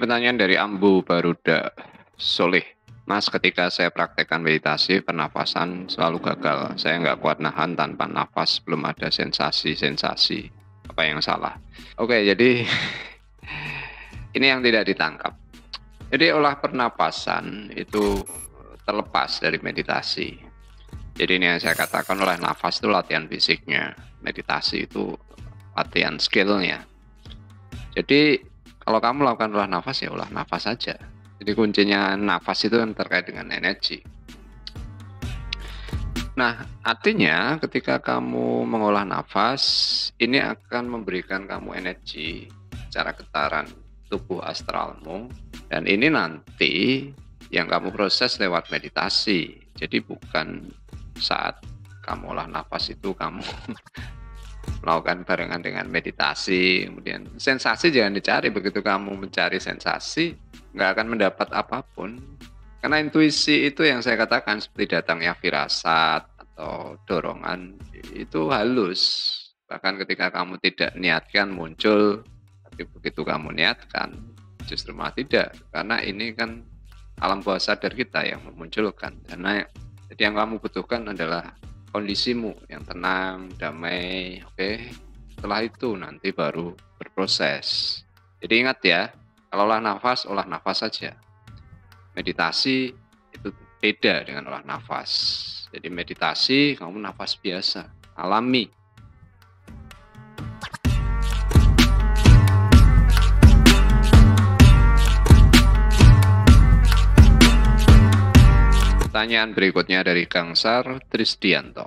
pertanyaan dari Ambu Baruda Soleh. Mas, ketika saya praktekkan meditasi, pernafasan selalu gagal. Saya nggak kuat nahan tanpa nafas, belum ada sensasi-sensasi. Apa yang salah? Oke, jadi ini yang tidak ditangkap. Jadi olah pernapasan itu terlepas dari meditasi. Jadi ini yang saya katakan, olah nafas itu latihan fisiknya. Meditasi itu latihan skillnya. Jadi kalau kamu lakukan olah nafas, ya olah nafas saja. Jadi kuncinya nafas itu kan terkait dengan energi. Nah, artinya ketika kamu mengolah nafas, ini akan memberikan kamu energi secara getaran tubuh astralmu. Dan ini nanti yang kamu proses lewat meditasi. Jadi bukan saat kamu olah nafas itu kamu melakukan barengan dengan meditasi. Kemudian sensasi jangan dicari. Begitu kamu mencari sensasi, nggak akan mendapat apapun. Karena intuisi itu yang saya katakan seperti datangnya firasat atau dorongan itu halus. Bahkan ketika kamu tidak niatkan muncul, tapi begitu kamu niatkan justru malah tidak. Karena ini kan alam bawah sadar kita yang memunculkan. Karena jadi yang kamu butuhkan adalah kondisimu yang tenang, damai, oke. Setelah itu nanti baru berproses. Jadi ingat ya, kalau olah nafas saja. Meditasi itu beda dengan olah nafas. Jadi meditasi kamu nafas biasa, alami. Pertanyaan berikutnya dari Gangsar Trisdianto.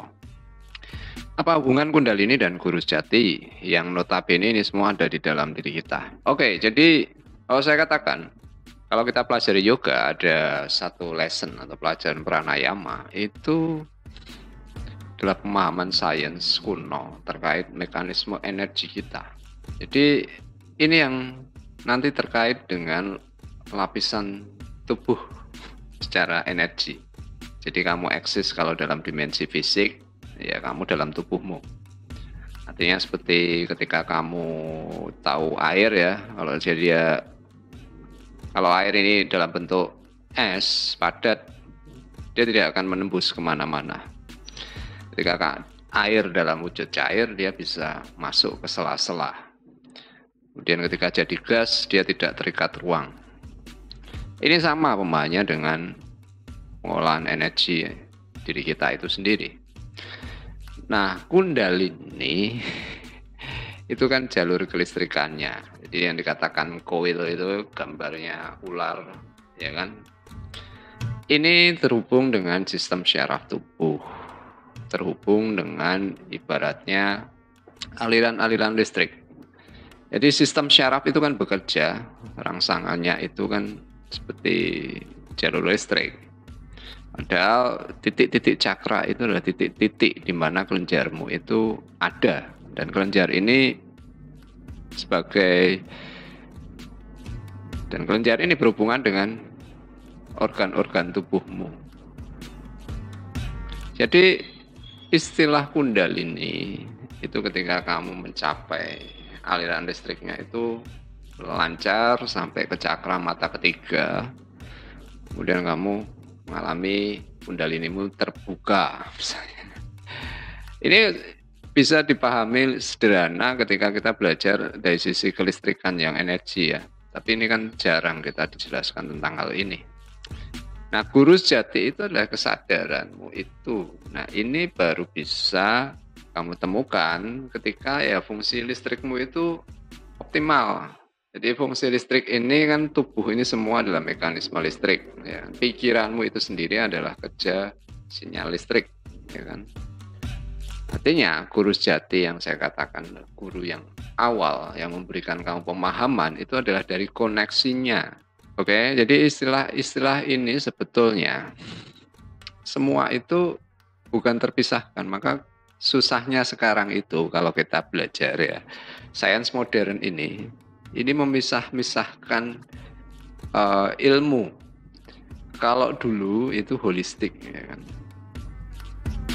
Apa hubungan Kundalini dan Guru Sejati yang notabene ini semua ada di dalam diri kita? Oke, jadi kalau saya katakan, kalau kita pelajari yoga ada satu lesson atau pelajaran pranayama itu adalah pemahaman sains kuno terkait mekanisme energi kita. Jadi ini yang nanti terkait dengan lapisan tubuh secara energi. Jadi kamu eksis kalau dalam dimensi fisik, ya kamu dalam tubuhmu. Artinya seperti ketika kamu tahu air ya, kalau air ini dalam bentuk es padat, dia tidak akan menembus kemana-mana. Ketika air dalam wujud cair, dia bisa masuk ke sela-sela. Kemudian ketika jadi gas, dia tidak terikat ruang. Ini sama pemahamannya dengan pengolahan energi diri kita itu sendiri. Nah, Kundalini itu kan jalur kelistrikannya. Jadi yang dikatakan koil itu gambarnya ular, ya kan? Ini terhubung dengan sistem syaraf tubuh, terhubung dengan ibaratnya aliran-aliran listrik. Jadi sistem syaraf itu kan bekerja, rangsangannya itu kan seperti jalur listrik. Padahal titik-titik cakra itu adalah titik-titik di mana kelenjarmu itu ada. Dan kelenjar ini berhubungan dengan organ-organ tubuhmu. Jadi istilah Kundalini itu ketika kamu mencapai aliran listriknya itu lancar sampai ke cakra mata ketiga, kemudian kamu mengalami Kundalinimu terbuka misalnya. Ini bisa dipahami sederhana ketika kita belajar dari sisi kelistrikan yang energi ya. Tapi ini kan jarang kita dijelaskan tentang hal ini. Nah, Guru Sejati itu adalah kesadaranmu itu. Nah, ini baru bisa kamu temukan ketika ya fungsi listrikmu itu optimal. Jadi fungsi listrik ini kan tubuh ini semua adalah mekanisme listrik. Ya. Pikiranmu itu sendiri adalah kerja sinyal listrik, ya kan? Artinya Guru Sejati yang saya katakan guru yang awal yang memberikan kamu pemahaman itu adalah dari koneksinya. Oke, jadi istilah ini sebetulnya semua itu bukan terpisahkan. Maka susahnya sekarang itu kalau kita belajar ya sains modern ini memisah-misahkan ilmu. Kalau dulu itu holistik, ya kan?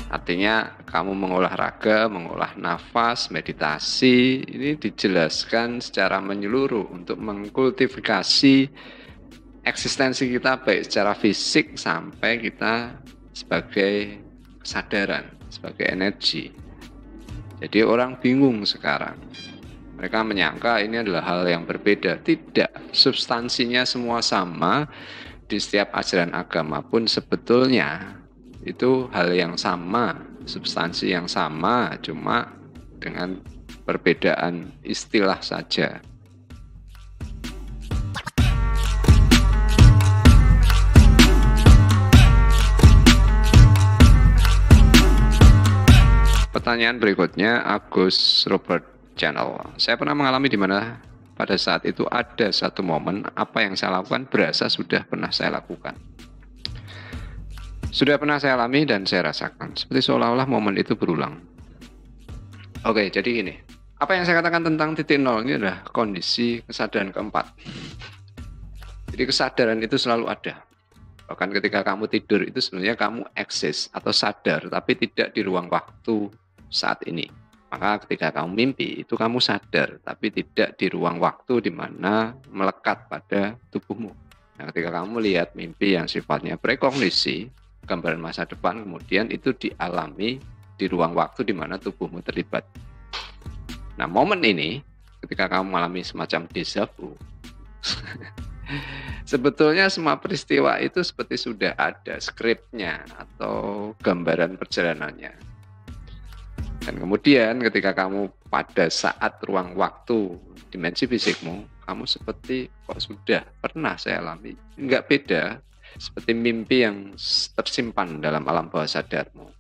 Artinya kamu mengolah raga, mengolah nafas, meditasi, ini dijelaskan secara menyeluruh untuk mengkultifikasi eksistensi kita baik secara fisik sampai kita sebagai kesadaran, sebagai energi. Jadi orang bingung sekarang. Mereka menyangka ini adalah hal yang berbeda. Tidak, substansinya semua sama. Di setiap ajaran agama pun sebetulnya itu hal yang sama, substansi yang sama, cuma dengan perbedaan istilah saja. Pertanyaan berikutnya, Agus Robert Channel. Saya pernah mengalami di mana pada saat itu ada satu momen apa yang saya lakukan berasa sudah pernah saya lakukan. Sudah pernah saya alami dan saya rasakan. Seperti seolah-olah momen itu berulang. Oke, jadi gini. Apa yang saya katakan tentang titik nol ini adalah kondisi kesadaran keempat. Jadi kesadaran itu selalu ada. Bahkan ketika kamu tidur itu sebenarnya kamu eksis atau sadar, tapi tidak di ruang waktu saat ini. Maka ketika kamu mimpi itu kamu sadar, tapi tidak di ruang waktu di mana melekat pada tubuhmu. Nah, ketika kamu lihat mimpi yang sifatnya prekognisi, gambaran masa depan, kemudian itu dialami di ruang waktu di mana tubuhmu terlibat. Nah, momen ini ketika kamu mengalami semacam déjà vu, sebetulnya semua peristiwa itu seperti sudah ada skripnya atau gambaran perjalanannya. Dan kemudian ketika kamu pada saat ruang waktu dimensi fisikmu, kamu seperti kok sudah pernah saya alami. Enggak beda, seperti mimpi yang tersimpan dalam alam bawah sadarmu.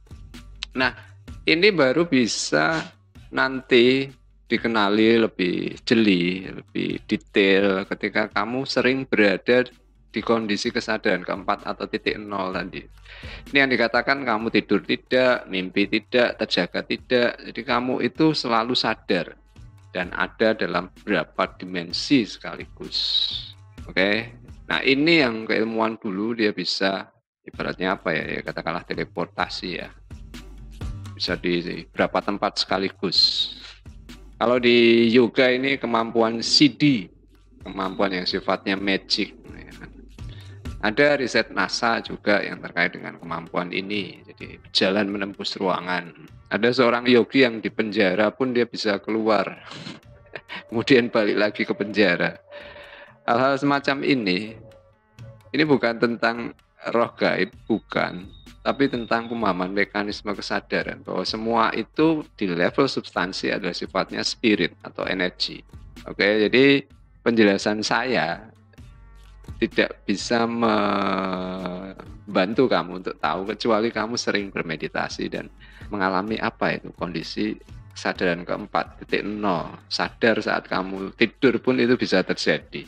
Nah, ini baru bisa nanti dikenali lebih jeli, lebih detail ketika kamu sering berada di kondisi kesadaran keempat atau titik nol tadi. Ini yang dikatakan kamu tidur tidak, mimpi tidak, terjaga tidak. Jadi kamu itu selalu sadar dan ada dalam beberapa dimensi sekaligus. Oke. Nah, ini yang keilmuan dulu dia bisa ibaratnya apa ya, katakanlah teleportasi ya. Bisa di beberapa tempat sekaligus. Kalau di yoga ini kemampuan CD, kemampuan yang sifatnya magic. Ada riset NASA juga yang terkait dengan kemampuan ini. Jadi jalan menembus ruangan. Ada seorang yogi yang di penjara pun dia bisa keluar. Kemudian balik lagi ke penjara. Hal-hal semacam ini bukan tentang roh gaib, bukan. Tapi tentang pemahaman mekanisme kesadaran. Bahwa semua itu di level substansi adalah sifatnya spirit atau energi. Oke, jadi penjelasan saya tidak bisa membantu kamu untuk tahu kecuali kamu sering bermeditasi dan mengalami apa itu kondisi kesadaran keempat, titik nol. Sadar saat kamu tidur pun itu bisa terjadi.